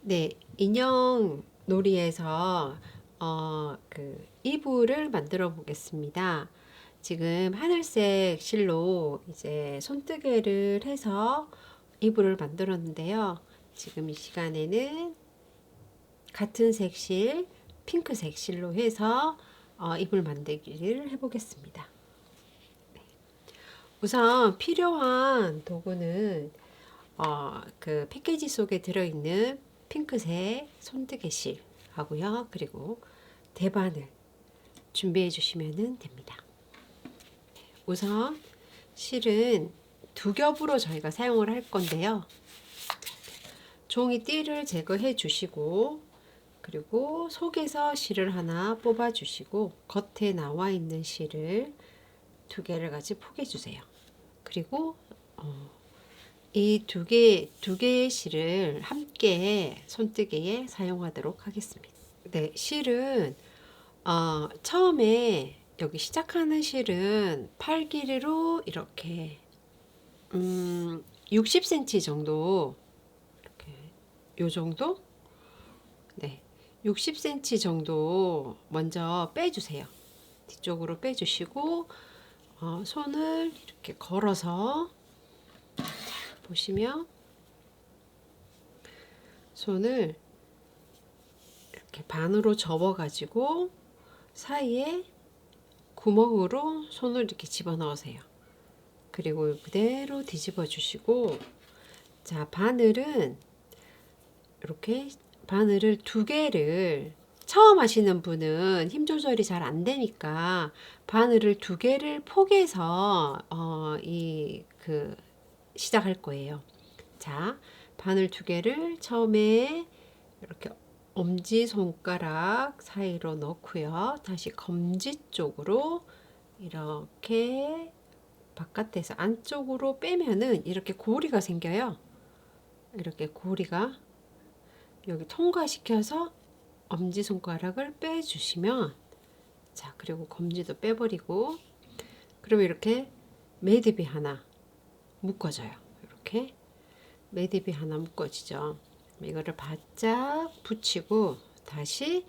네, 인형 놀이에서 이불을 만들어 보겠습니다. 지금 하늘색 실로 이제 손뜨개를 해서 이불을 만들었는데요. 지금 이 시간에는 같은 색 실, 핑크색 실로 해서 이불 만들기를 해보겠습니다. 우선 필요한 도구는 그 패키지 속에 들어있는 핑크색 손뜨개 실 하고요. 그리고 대바늘 준비해 주시면 됩니다. 우선 실은 두 겹으로 저희가 사용을 할 건데요. 종이 띠를 제거해 주시고 그리고 속에서 실을 하나 뽑아 주시고 겉에 나와 있는 실을 두 개를 같이 포개 주세요. 그리고 이 두 개의 실을 함께 손뜨개에 사용하도록 하겠습니다. 네, 실은 처음에 여기 시작하는 실은 팔 길이로 이렇게 60cm 정도 이렇게 요 정도? 네. 60cm 정도 먼저 빼주세요. 뒤쪽으로 빼주시고 손을 이렇게 걸어서 보시면 손을 이렇게 반으로 접어 가지고 사이에 구멍으로 손을 이렇게 집어 넣으세요. 그리고 그대로 뒤집어 주시고 자, 바늘은 이렇게 바늘을 두 개를 처음 하시는 분은 힘 조절이 잘 안 되니까 바늘을 두 개를 포개서 시작할 거예요. 자, 바늘 두 개를 처음에 이렇게 엄지 손가락 사이로 넣고요. 다시 검지 쪽으로 이렇게 바깥에서 안쪽으로 빼면은 이렇게 고리가 생겨요. 이렇게 고리가 여기 통과시켜서 엄지손가락을 빼주시면 자, 그리고 검지도 빼버리고 그러면 이렇게 매듭이 하나 묶어져요. 이렇게 매듭이 하나 묶어지죠. 이거를 바짝 붙이고 다시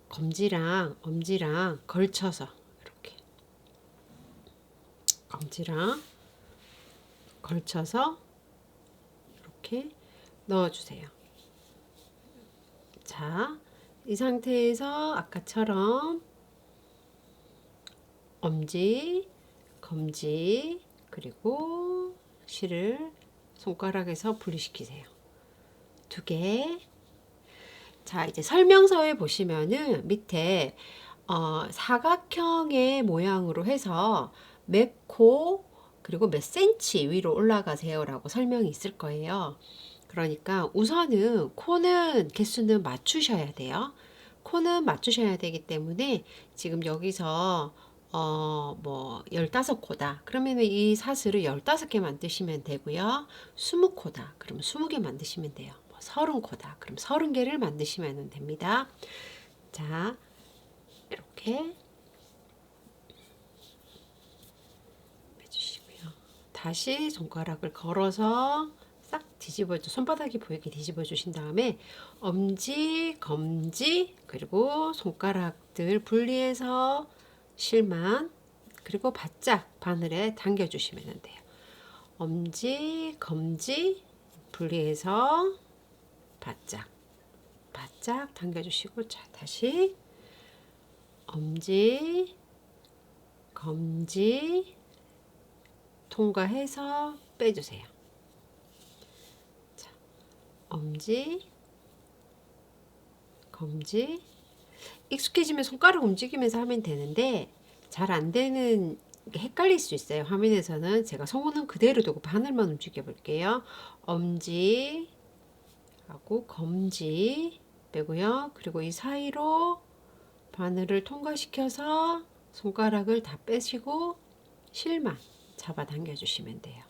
검지랑 엄지랑 걸쳐서 이렇게 검지랑 걸쳐서 이렇게 넣어주세요. 자, 이 상태에서 아까처럼 엄지, 검지, 그리고 실을 손가락에서 분리시키세요. 두 개. 자, 이제 설명서에 보시면은 밑에 사각형의 모양으로 해서 몇 코, 그리고 몇 센치 위로 올라가세요라고 설명이 있을 거예요. 그러니까 우선은 코는 개수는 맞추셔야 돼요. 코는 맞추셔야 되기 때문에 지금 여기서 뭐 15코다. 그러면 이 사슬을 15개 만드시면 되고요. 20코다. 그럼 20개 만드시면 돼요. 뭐 30코다. 그럼 30개를 만드시면 됩니다. 자, 이렇게 해주시고요. 다시 손가락을 걸어서 싹 뒤집어줘 손바닥이 보이게 뒤집어 주신 다음에 엄지, 검지 그리고 손가락들 분리해서 실만 그리고 바짝 바늘에 당겨 주시면 돼요. 엄지, 검지 분리해서 바짝 바짝 당겨 주시고 자, 다시 엄지, 검지 통과해서 빼주세요. 자, 엄지, 검지 익숙해지면 손가락 움직이면서 하면 되는데 잘 안 되는 헷갈릴 수 있어요. 화면에서는 제가 손은 그대로 두고 바늘만 움직여 볼게요. 엄지 하고 검지 빼고요. 그리고 이 사이로 바늘을 통과시켜서 손가락을 다 빼시고 실만 잡아당겨 주시면 돼요.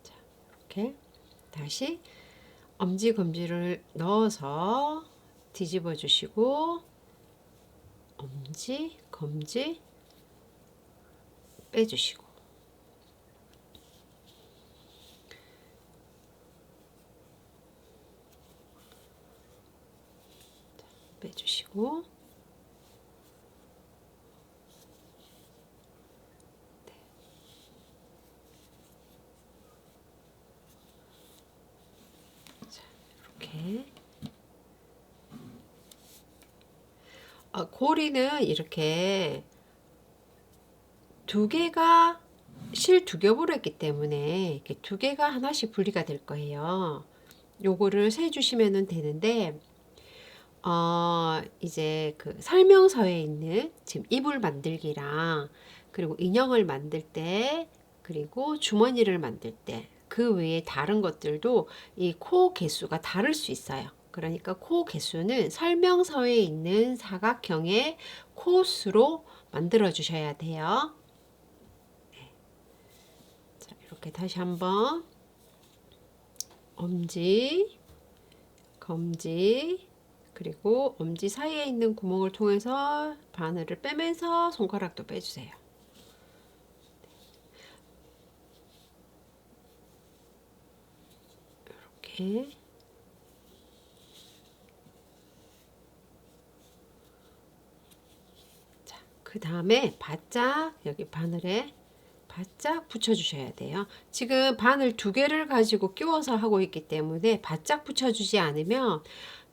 자, 이렇게 다시 엄지 검지를 넣어서 뒤집어 주시고 엄지 검지 빼주시고 빼주시고 이렇게 고리는 이렇게 두 개가 실 두 겹으로 했기 때문에 이렇게 두 개가 하나씩 분리가 될 거예요. 요거를 세 주시면 되는데 이제 그 설명서에 있는 지금 이불 만들기랑 그리고 인형을 만들 때 그리고 주머니를 만들 때 그 외에 다른 것들도 이 코 개수가 다를 수 있어요. 그러니까 코 개수는 설명서에 있는 사각형의 코수로 만들어 주셔야 돼요. 자, 이렇게 다시 한번 엄지, 검지, 그리고 엄지 사이에 있는 구멍을 통해서 바늘을 빼면서 손가락도 빼주세요. 이렇게. 자, 그 다음에 바짝 여기 바늘에 바짝 붙여주셔야 돼요. 지금 바늘 두 개를 가지고 끼워서 하고 있기 때문에 바짝 붙여주지 않으면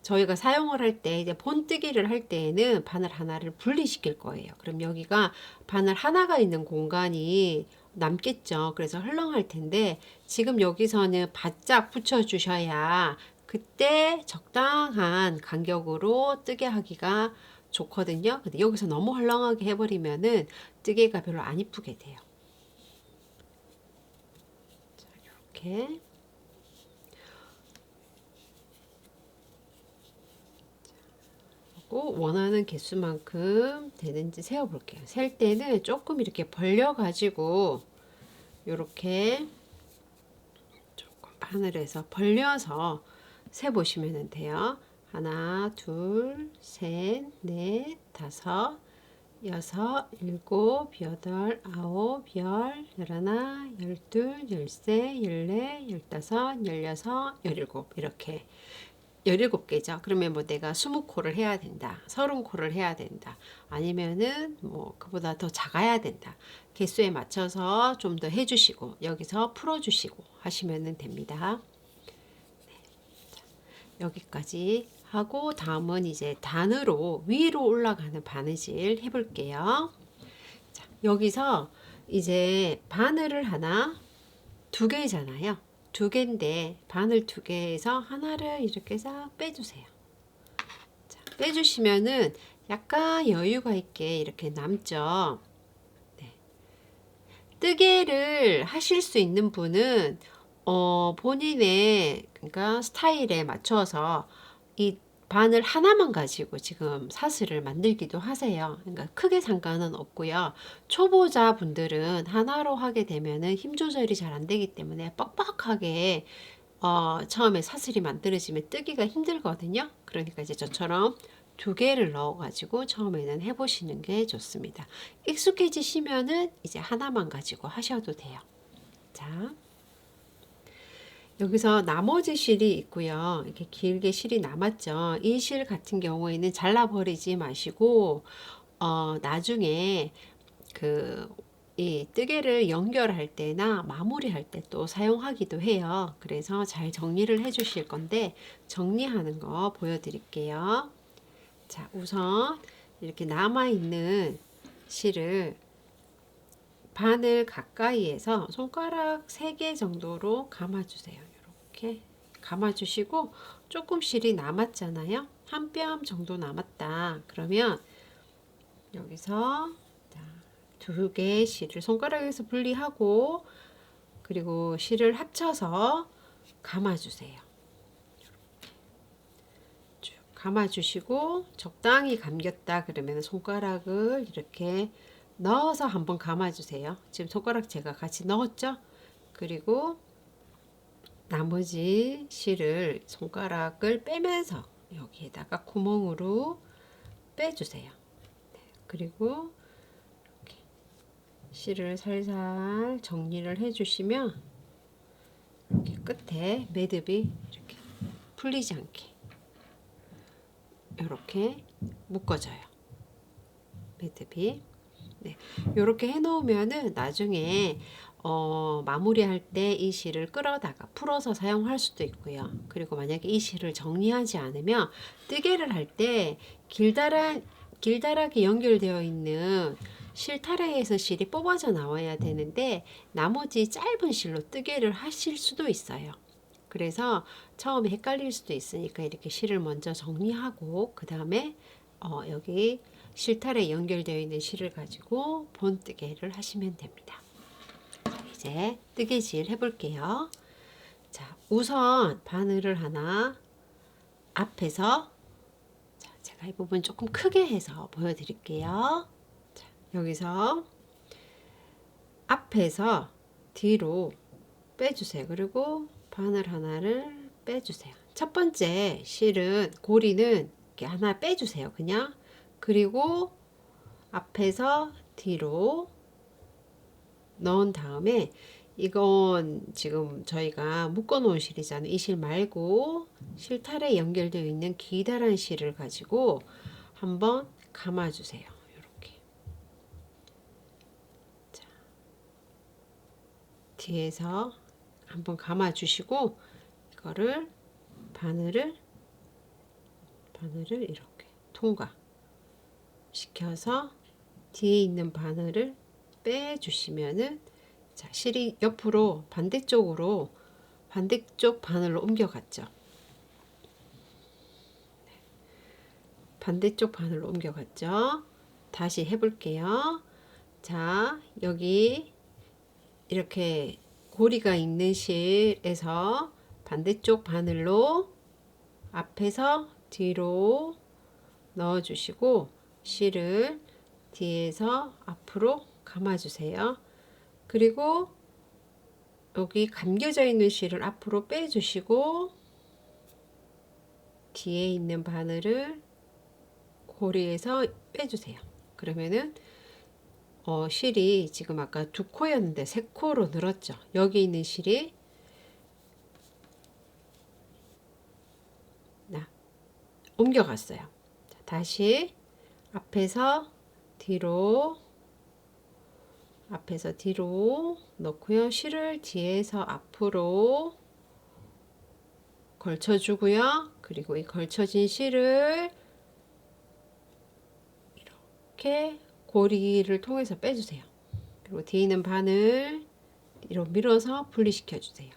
저희가 사용을 할 때 이제 본뜨기를 할 때에는 바늘 하나를 분리시킬 거예요. 그럼 여기가 바늘 하나가 있는 공간이 남겠죠. 그래서 헐렁할 텐데 지금 여기서는 바짝 붙여 주셔야 그때 적당한 간격으로 뜨게 하기가 좋거든요. 근데 여기서 너무 헐렁하게 해버리면은 뜨개가 별로 안 이쁘게 돼요. 자, 이렇게 원하는 개수만큼 되는지 세어 볼게요. 셀 때는 조금 이렇게 벌려 가지고 이렇게 조금 바늘에서 벌려서 세 보시면 돼요. 하나, 둘, 셋, 넷, 다섯, 여섯, 일곱, 여덟, 아홉, 열, 열하나, 열둘, 열세, 열네, 열다섯, 열여섯, 열일곱 이렇게 17개죠. 그러면 뭐 내가 20코를 해야 된다. 30코를 해야 된다. 아니면은 뭐 그보다 더 작아야 된다. 개수에 맞춰서 좀 더 해주시고 여기서 풀어주시고 하시면 됩니다. 네. 자, 여기까지 하고 다음은 이제 단으로 위로 올라가는 바느질 해볼게요. 자, 여기서 이제 바늘을 하나 두 개잖아요. 두 개인데 바늘 두 개에서 하나를 이렇게 싹 빼주세요. 자, 빼주시면은 약간 여유가 있게 이렇게 남죠. 네. 뜨개를 하실 수 있는 분은 본인의 그러니까 스타일에 맞춰서 이 바늘 하나만 가지고 지금 사슬을 만들기도 하세요. 그러니까 크게 상관은 없고요. 초보자 분들은 하나로 하게 되면은 힘 조절이 잘 안 되기 때문에 뻑뻑하게 처음에 사슬이 만들어지면 뜨기가 힘들거든요. 그러니까 이제 저처럼 두 개를 넣어 가지고 처음에는 해보시는 게 좋습니다. 익숙해지시면은 이제 하나만 가지고 하셔도 돼요. 자. 여기서 나머지 실이 있고요. 이렇게 길게 실이 남았죠. 이 실 같은 경우에는 잘라버리지 마시고, 나중에 이 뜨개를 연결할 때나 마무리할 때 또 사용하기도 해요. 그래서 잘 정리를 해 주실 건데, 정리하는 거 보여드릴게요. 자, 우선 이렇게 남아있는 실을 바늘 가까이에서 손가락 3개 정도로 감아주세요. 이렇게 감아주시고 조금 실이 남았잖아요. 한 뼘 정도 남았다. 그러면 여기서 두 개의 실을 손가락에서 분리하고 그리고 실을 합쳐서 감아주세요. 쭉 감아주시고 적당히 감겼다 그러면 손가락을 이렇게 넣어서 한번 감아주세요. 지금 손가락 제가 같이 넣었죠? 그리고 나머지 실을 손가락을 빼면서 여기에다가 구멍으로 빼주세요. 네, 그리고 이렇게 실을 살살 정리를 해주시면 이렇게 끝에 매듭이 이렇게 풀리지 않게 이렇게 묶어줘요. 매듭이. 네, 이렇게 해놓으면은 나중에 마무리할 때 이 실을 끌어다가 풀어서 사용할 수도 있고요. 그리고 만약에 이 실을 정리하지 않으면 뜨개를 할 때 길다랗게 연결되어 있는 실타래에서 실이 뽑아져 나와야 되는데 나머지 짧은 실로 뜨개를 하실 수도 있어요. 그래서 처음에 헷갈릴 수도 있으니까 이렇게 실을 먼저 정리하고 그 다음에 여기 실타래 연결되어 있는 실을 가지고 본뜨개를 하시면 됩니다. 자, 이제 뜨개질 해볼게요. 자, 우선 바늘을 하나 앞에서, 자, 제가 이 부분 조금 크게 해서 보여드릴게요. 자, 여기서 앞에서 뒤로 빼주세요. 그리고 바늘 하나를 빼주세요. 첫 번째 실은 고리는 이렇게 하나 빼주세요. 그냥. 그리고 앞에서 뒤로 넣은 다음에 이건 지금 저희가 묶어 놓은 실이잖아요. 이 실 말고 실타래 연결되어 있는 기다란 실을 가지고 한번 감아 주세요. 이렇게. 자, 뒤에서 한번 감아 주시고 이거를 바늘을 이렇게 통과 시켜서 뒤에 있는 바늘을 빼 주시면은 자, 실이 옆으로 반대쪽 바늘로 옮겨갔죠. 반대쪽 바늘로 옮겨갔죠. 다시 해볼게요. 자, 여기 이렇게 고리가 있는 실에서 반대쪽 바늘로 앞에서 뒤로 넣어주시고 실을 뒤에서 앞으로 감아주세요. 그리고 여기 감겨져 있는 실을 앞으로 빼주시고 뒤에 있는 바늘을 고리에서 빼주세요. 그러면은 실이 지금 아까 2코였는데 3코로 늘었죠. 여기 있는 실이 옮겨갔어요. 자, 다시 앞에서 뒤로 넣고요. 실을 뒤에서 앞으로 걸쳐주고요. 그리고 이 걸쳐진 실을 이렇게 고리를 통해서 빼주세요. 그리고 뒤에 있는 바늘 뒤로 밀어서 분리시켜 주세요.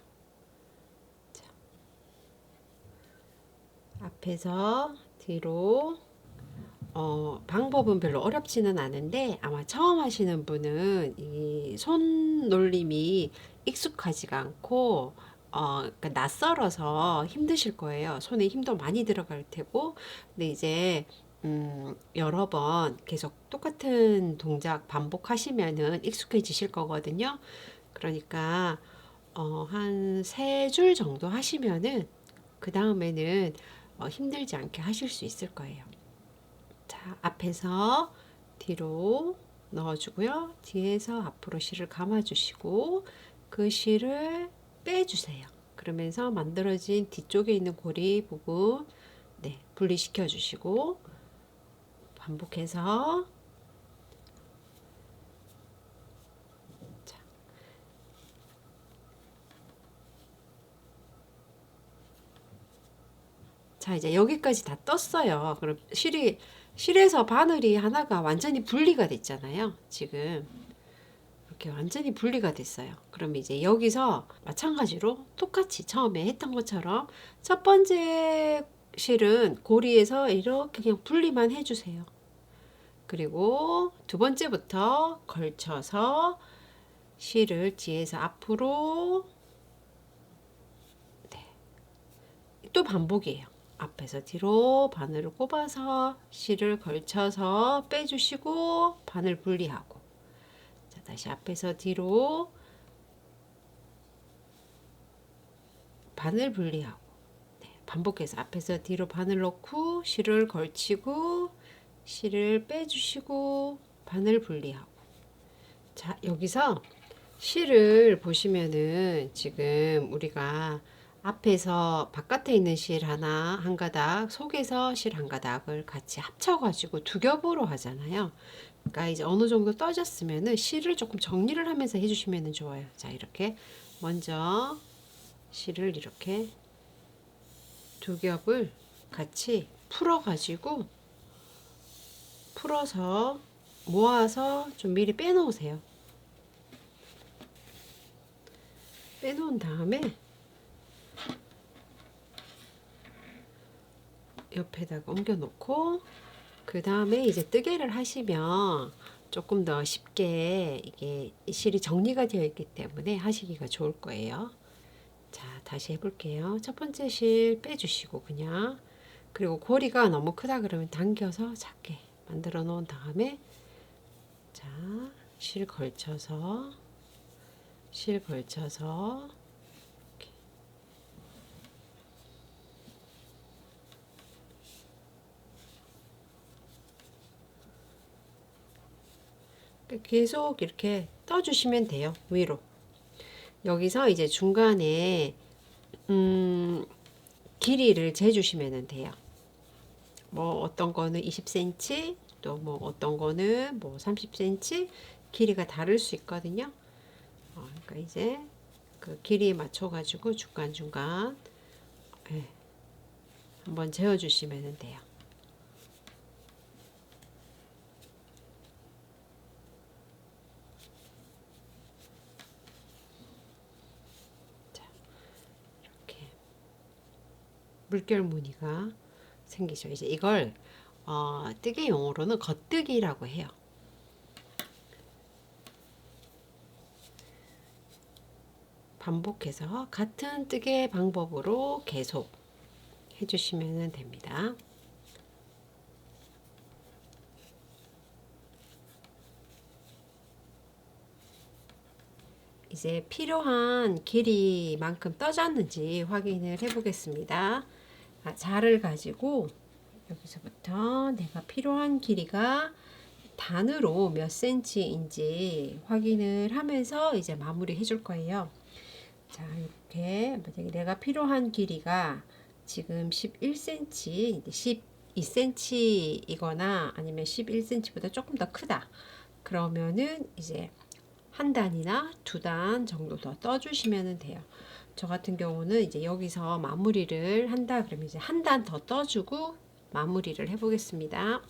자, 앞에서 뒤로 방법은 별로 어렵지는 않은데 아마 처음 하시는 분은 이 손놀림이 익숙하지가 않고 그러니까 낯설어서 힘드실 거예요. 손에 힘도 많이 들어갈 테고 근데 이제 여러 번 계속 똑같은 동작 반복하시면은 익숙해지실 거거든요. 그러니까 한 3줄 정도 하시면은 그 다음에는 힘들지 않게 하실 수 있을 거예요. 자, 앞에서 뒤로 넣어주고요. 뒤에서 앞으로 실을 감아주시고 그 실을 빼주세요. 그러면서 만들어진 뒤쪽에 있는 고리 부분 분리시켜 주시고 반복해서 자, 이제 여기까지 다 떴어요. 그럼 실에서 바늘이 하나가 완전히 분리가 됐잖아요. 지금 이렇게 완전히 분리가 됐어요. 그럼 이제 여기서 마찬가지로 똑같이 처음에 했던 것처럼 첫 번째 실은 고리에서 이렇게 그냥 분리만 해주세요. 그리고 두 번째부터 걸쳐서 실을 뒤에서 앞으로 또 반복이에요. 앞에서 뒤로 바늘을 꼽아서 실을 걸쳐서 빼주시고 바늘 분리하고 자, 다시 앞에서 뒤로 바늘 분리하고 반복해서 앞에서 뒤로 바늘 넣고 실을 걸치고 실을 빼주시고 바늘 분리하고 자, 여기서 실을 보시면은 지금 우리가 앞에서 바깥에 있는 실 하나, 한 가닥, 속에서 실 한 가닥을 같이 합쳐가지고 두 겹으로 하잖아요. 그러니까 이제 어느 정도 떠졌으면은 실을 조금 정리를 하면서 해주시면 좋아요. 자, 이렇게 먼저 실을 이렇게 두 겹을 같이 풀어서 모아서 좀 미리 빼놓으세요. 빼놓은 다음에 옆에다가 옮겨 놓고 그 다음에 이제 뜨개를 하시면 조금 더 쉽게 이게 실이 정리가 되어 있기 때문에 하시기가 좋을 거예요. 자, 다시 해볼게요. 첫 번째 실 빼주시고 그냥, 그리고 고리가 너무 크다 그러면 당겨서 작게 만들어 놓은 다음에, 자, 실 걸쳐서 계속 이렇게 떠주시면 돼요. 위로. 여기서 이제 중간에 길이를 재주시면 돼요. 뭐 어떤 거는 20cm, 또 뭐 어떤 거는 뭐 30cm 길이가 다를 수 있거든요. 그러니까 이제 그 길이에 맞춰 가지고 중간중간 네, 한번 재어 주시면 돼요. 자, 이렇게 물결 무늬가 생기죠. 이제 이걸 뜨개 용어로는 겉뜨기라고 해요. 반복해서 같은 뜨개 방법으로 계속 해주시면 됩니다. 이제 필요한 길이만큼 떠졌는지 확인을 해 보겠습니다. 자를 가지고 여기서부터 내가 필요한 길이가 단으로 몇 cm인지 확인을 하면서 이제 마무리 해줄 거예요. 자, 이렇게 내가 필요한 길이가 지금 11cm, 12cm이거나 아니면 11cm보다 조금 더 크다. 그러면은 이제 한 단이나 두 단 정도 더 떠주시면 돼요. 저 같은 경우는 이제 여기서 마무리를 한다 그러면 이제 한 단 더 떠주고 마무리를 해보겠습니다.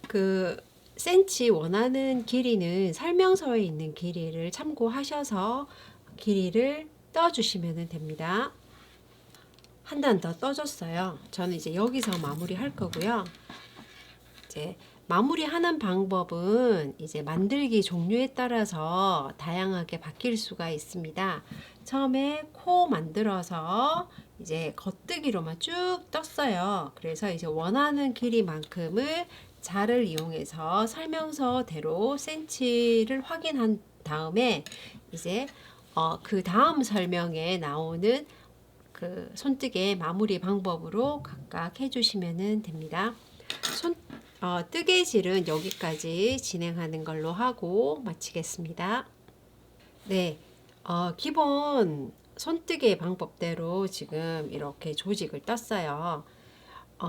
그 센치 원하는 길이는 설명서에 있는 길이를 참고하셔서 길이를 떠주시면 됩니다. 한 단 더 떠줬어요. 저는 이제 여기서 마무리 할 거고요. 이제 마무리하는 방법은 이제 만들기 종류에 따라서 다양하게 바뀔 수가 있습니다. 처음에 코 만들어서 이제 겉뜨기로만 쭉 떴어요. 그래서 이제 원하는 길이만큼을 자를 이용해서 설명서대로 센치를 확인한 다음에 이제 그 다음 설명에 나오는 그 손뜨개 마무리 방법으로 각각 해주시면 됩니다. 뜨개질은 여기까지 진행하는 걸로 하고 마치겠습니다. 네, 기본 손뜨개 방법대로 지금 이렇게 조직을 떴어요.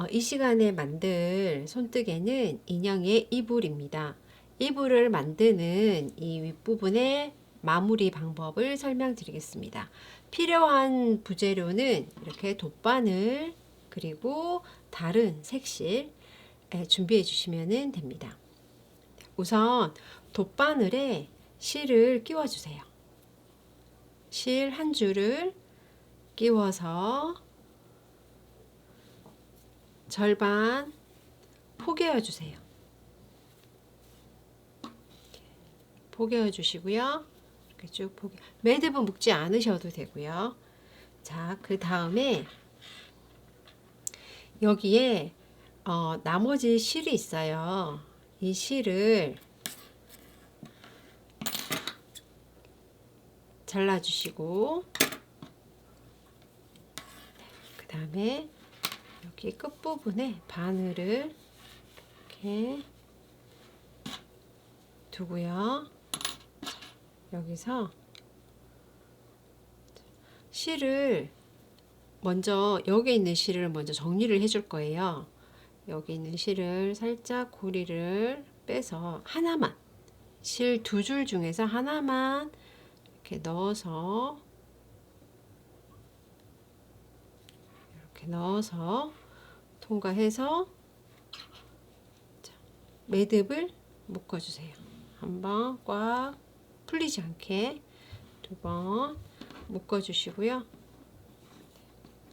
이 시간에 만들 손뜨개는 인형의 이불입니다. 이불을 만드는 이 윗부분의 마무리 방법을 설명드리겠습니다. 필요한 부재료는 이렇게 돗바늘 그리고 다른 색실 준비해 주시면 됩니다. 우선 돗바늘에 실을 끼워 주세요. 실 한 줄을 끼워서 절반 포개어 주세요. 포개어 주시고요. 이렇게 쭉 매듭은 묶지 않으셔도 되고요. 자, 그 다음에 여기에 나머지 실이 있어요. 이 실을 잘라주시고 그 다음에 여기 끝부분에 바늘을 이렇게 두고요. 여기서 실을 먼저 여기 있는 실을 먼저 정리를 해줄 거예요. 여기 있는 실을 살짝 고리를 빼서 하나만, 실 두 줄 중에서 하나만 이렇게 넣어서 통과해서 매듭을 묶어주세요. 한번 꽉 풀리지 않게 두 번 묶어주시고요.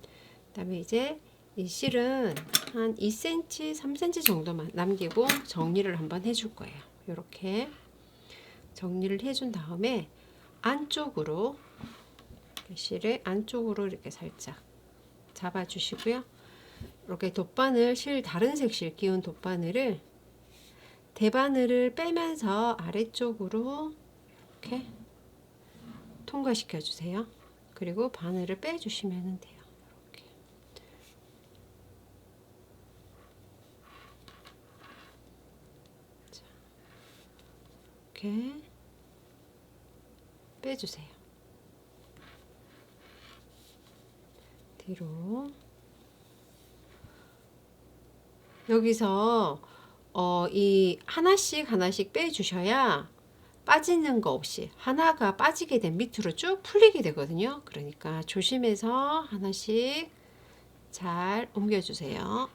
그 다음에 이제 이 실은 한 2cm, 3cm 정도만 남기고 정리를 한번 해줄 거예요. 이렇게 정리를 해준 다음에 안쪽으로, 실의 안쪽으로 이렇게 살짝 잡아주시고요. 이렇게 돗바늘, 실 다른 색 실 끼운 돗바늘을 대바늘을 빼면서 아래쪽으로 이렇게 통과시켜 주세요. 그리고 바늘을 빼주시면 돼요. 이렇게 빼주세요. 뒤로. 여기서 이 하나씩 빼주셔야 빠지는 거 없이, 하나가 빠지게 되면 밑으로 쭉 풀리게 되거든요. 그러니까 조심해서 하나씩 잘 옮겨주세요.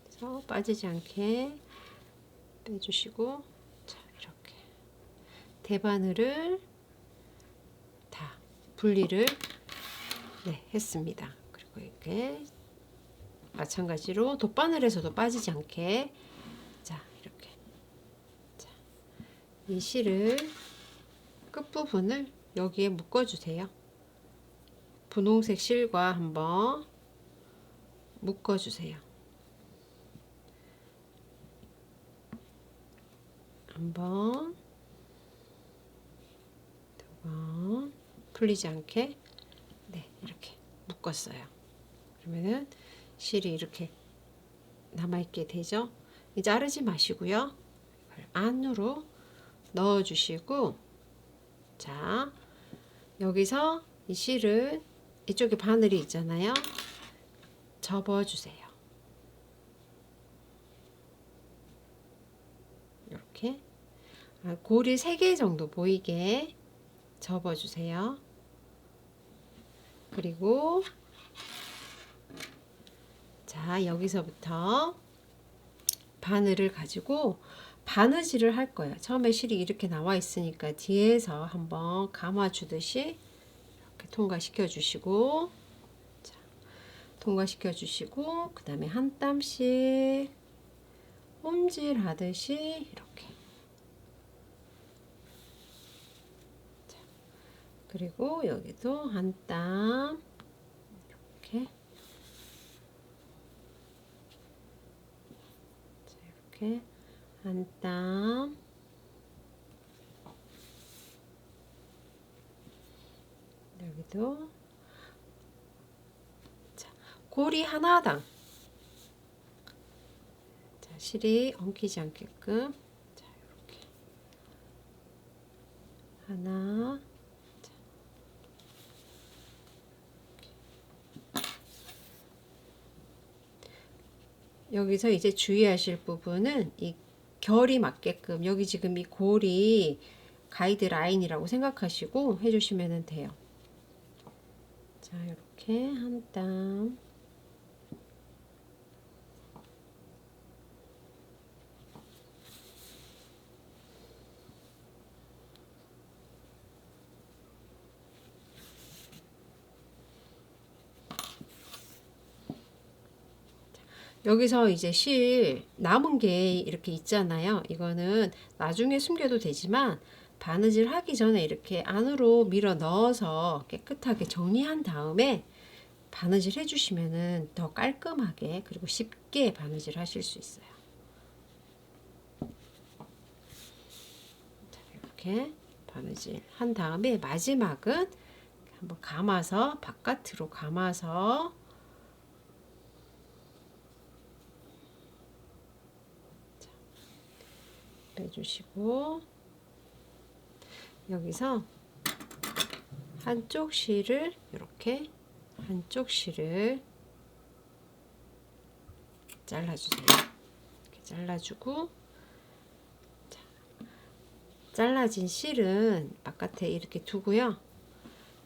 그래서 빠지지 않게 빼주시고, 자, 이렇게 대바늘을 다 분리를 했습니다. 그리고 이렇게 마찬가지로 돗바늘에서도 빠지지 않게, 자, 이렇게, 자, 이 실을 끝부분을 여기에 묶어주세요. 분홍색 실과 한번 묶어주세요. 한번, 두 번, 풀리지 않게, 이렇게 묶었어요. 그러면은 실이 이렇게 남아있게 되죠. 이제 자르지 마시고요. 안으로 넣어주시고, 자, 여기서 이 실을 이쪽에 바늘이 있잖아요. 접어주세요. 이렇게 고리 3개 정도 보이게 접어주세요. 그리고 자, 여기서부터 바늘을 가지고 바느질을 할 거예요. 처음에 실이 이렇게 나와 있으니까 뒤에서 한번 감아 주듯이 이렇게 통과시켜 주시고, 자, 통과시켜 주시고, 그 다음에 한 땀씩 홈질 하듯이 이렇게, 자, 그리고 여기도 한 땀 이렇게, 자, 이렇게 한 땀, 여기도, 자, 고리 하나당, 자, 실이 엉키지 않게끔, 자, 이렇게 하나, 자, 여기서 이제 주의하실 부분은 이 결이 맞게끔, 여기 지금 이 골이 가이드 라인이라고 생각하시고 해주시면 돼요. 자, 이렇게 한 땀, 여기서 이제 실 남은 게 이렇게 있잖아요. 이거는 나중에 숨겨도 되지만 바느질 하기 전에 이렇게 안으로 밀어 넣어서 깨끗하게 정리한 다음에 바느질 해주시면은 더 깔끔하게 그리고 쉽게 바느질 하실 수 있어요. 자, 이렇게 바느질 한 다음에 마지막은 한번 감아서, 바깥으로 감아서, 빼주시고, 여기서 한쪽 실을 이렇게 한쪽 실을 잘라주세요. 이렇게 잘라주고, 자, 잘라진 실은 바깥에 이렇게 두고요.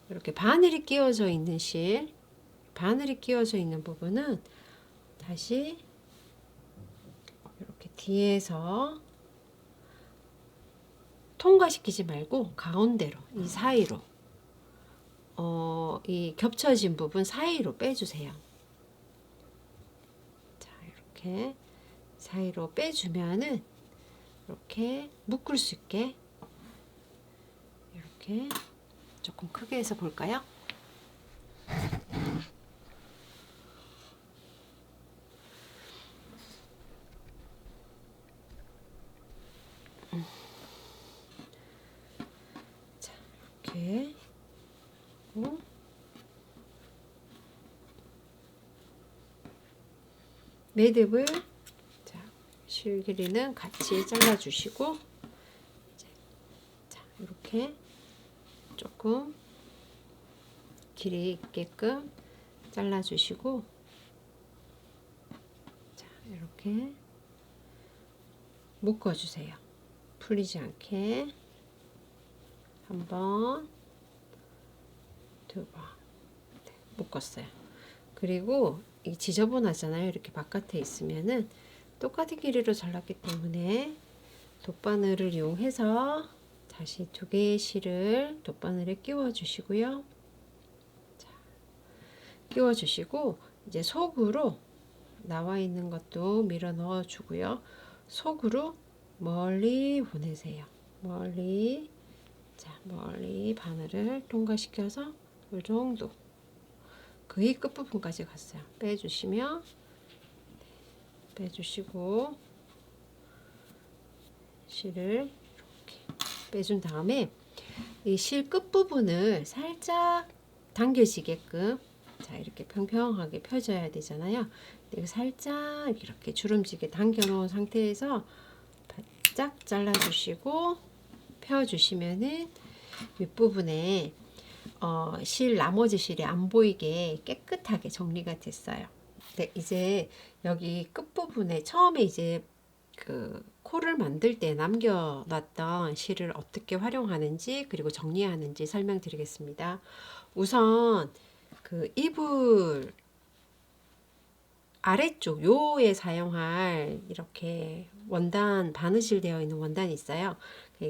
이렇게 바늘이 끼워져 있는 실, 바늘이 끼워져 있는 부분은 다시 이렇게 뒤에서 통과시키지 말고 가운데로, 이 사이로, 이 겹쳐진 부분 사이로 빼주세요. 자, 이렇게 사이로 빼주면은 이렇게 묶을 수 있게, 이렇게 조금 크게 해서 볼까요? 자, 이렇게 하고, 매듭을, 자, 실 길이는 같이 잘라주시고, 자, 이렇게 조금 길이 있게끔 잘라주시고, 자, 이렇게 묶어주세요. 풀리지 않게 한 번, 두 번, 네, 묶었어요. 그리고 이 지저분하잖아요. 이렇게 바깥에 있으면은 똑같은 길이로 잘랐기 때문에 돗바늘을 이용해서 다시 두 개의 실을 돗바늘에 끼워 주시고요. 자, 끼워 주시고 이제 속으로 나와 있는 것도 밀어 넣어 주고요. 속으로 멀리 보내세요. 멀리, 자, 멀리 바늘을 통과시켜서 이 정도, 거의 끝부분까지 갔어요. 빼주시면, 빼주시고 실을 이렇게 빼준 다음에 이 실 끝부분을 살짝 당겨지게끔, 자, 이렇게 평평하게 펴져야 되잖아요. 이거 살짝 이렇게 주름지게 당겨 놓은 상태에서 바짝 잘라 주시고 펴 주시면은 윗부분에 실, 나머지 실이 안 보이게 깨끗하게 정리가 됐어요. 네, 이제 여기 끝부분에 처음에 이제 그 코를 만들 때 남겨놨던 실을 어떻게 활용하는지 그리고 정리하는지 설명드리겠습니다. 우선 그 이불 아래쪽 요에 사용할 이렇게 원단 바느질 되어 있는 원단이 있어요.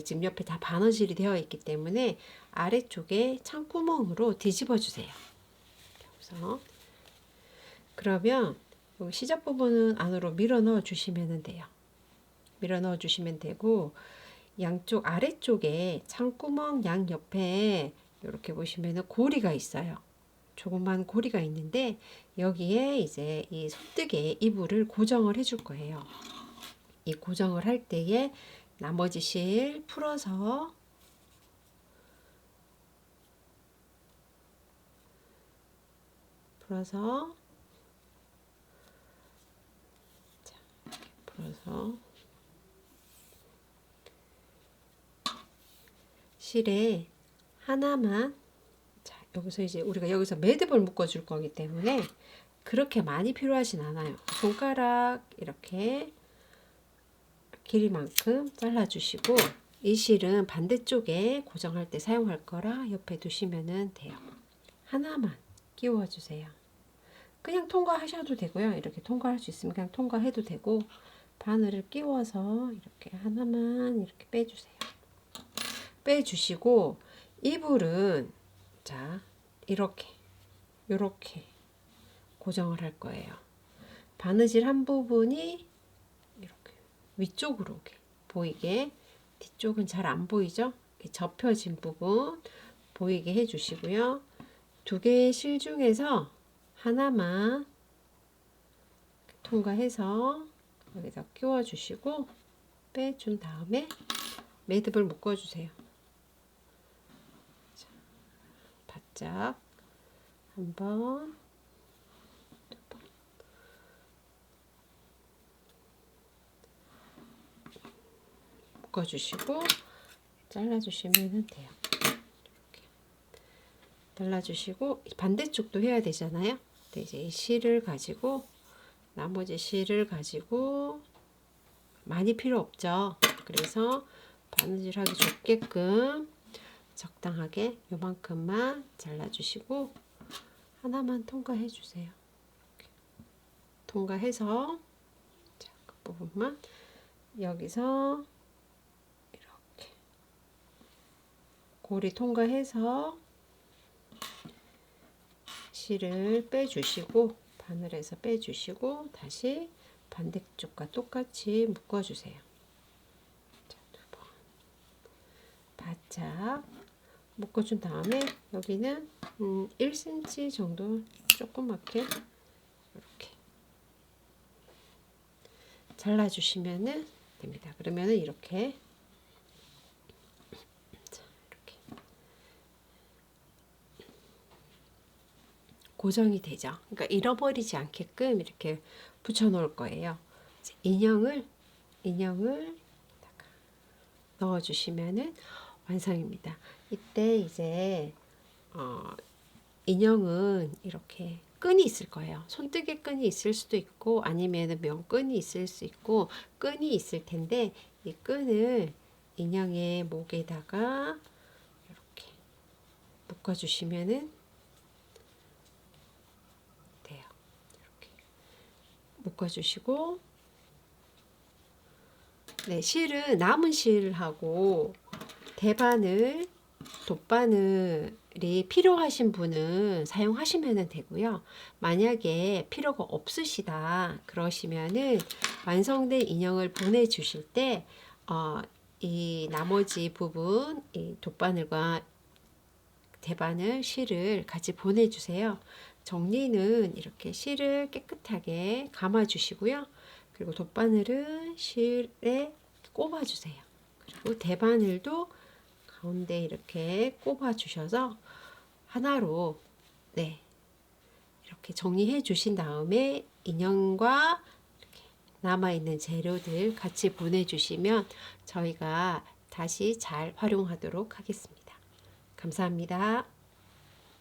지금 옆에 다 바느질이 되어 있기 때문에 아래쪽에 창구멍으로 뒤집어 주세요. 그래서 그러면 여기 시작 부분은 안으로 밀어 넣어 주시면 돼요. 밀어 넣어 주시면 되고, 양쪽 아래쪽에 창구멍 양 옆에 이렇게 보시면은 고리가 있어요. 조그만 고리가 있는데 여기에 이제 이 손뜨개 이불을 고정을 해줄 거예요. 이 고정을 할 때에 나머지 실 풀어서 자, 이렇게 풀어서 실에 하나만, 자, 여기서 이제 우리가 여기서 매듭을 묶어 줄 거기 때문에 그렇게 많이 필요하진 않아요. 손가락 이렇게 길이만큼 잘라 주시고, 이 실은 반대쪽에 고정할 때 사용할 거라 옆에 두시면 돼요. 하나만 끼워 주세요. 그냥 통과하셔도 되고요. 이렇게 통과할 수 있으면 그냥 통과해도 되고, 바늘을 끼워서 이렇게 하나만 이렇게 빼주세요. 빼주시고, 이불은 자, 이렇게 고정을 할 거예요. 바느질 한 부분이 이렇게 위쪽으로 보이게, 뒤쪽은 잘 안 보이죠? 접혀진 부분 보이게 해주시고요. 두 개의 실 중에서 하나만 통과해서 여기다 끼워주시고 빼준 다음에 매듭을 묶어주세요. 자, 바짝 한 번, 두 번. 묶어주시고 잘라주시면 돼요. 이렇게. 잘라주시고 반대쪽도 해야 되잖아요. 근데 이제 이 실을 가지고 나머지 실을 가지고 많이 필요 없죠. 그래서 바느질하기 좋게끔 적당하게 요만큼만 잘라주시고 하나만 통과해 주세요. 이렇게. 통과해서 자, 그 부분만 여기서 이렇게 고리 통과해서 실을 빼주시고 바늘에서 빼주시고 다시 반대쪽과 똑같이 묶어주세요. 자, 2번 바짝 묶어준 다음에 여기는 1cm 정도 조그맣게 이렇게 잘라주시면 됩니다. 그러면은 이렇게 고정이 되죠. 그러니까 잃어버리지 않게끔 이렇게 붙여 놓을 거예요. 인형을 넣어 주시면은 완성입니다. 이때 이제 인형은 이렇게 끈이 있을 거예요. 손뜨개 끈이 있을 수도 있고 아니면 면끈이 있을 수 있고 끈이 있을 텐데 이 끈을 인형의 목에다가 이렇게 묶어 주시면은 돼요. 이렇게 묶어 주시고 네, 실은 남은 실하고 대바늘, 돗바늘이 필요하신 분은 사용하시면 되고요. 만약에 필요가 없으시다 그러시면은 완성된 인형을 보내주실 때 이 나머지 부분 이 돗바늘과 대바늘 실을 같이 보내주세요. 정리는 이렇게 실을 깨끗하게 감아주시고요. 그리고 돗바늘은 실에 꼽아주세요. 그리고 대바늘도 가운데 이렇게 꼽아 주셔서 하나로 네 이렇게 정리해 주신 다음에 인형과 이렇게 남아있는 재료들 같이 보내주시면 저희가 다시 잘 활용하도록 하겠습니다. 감사합니다.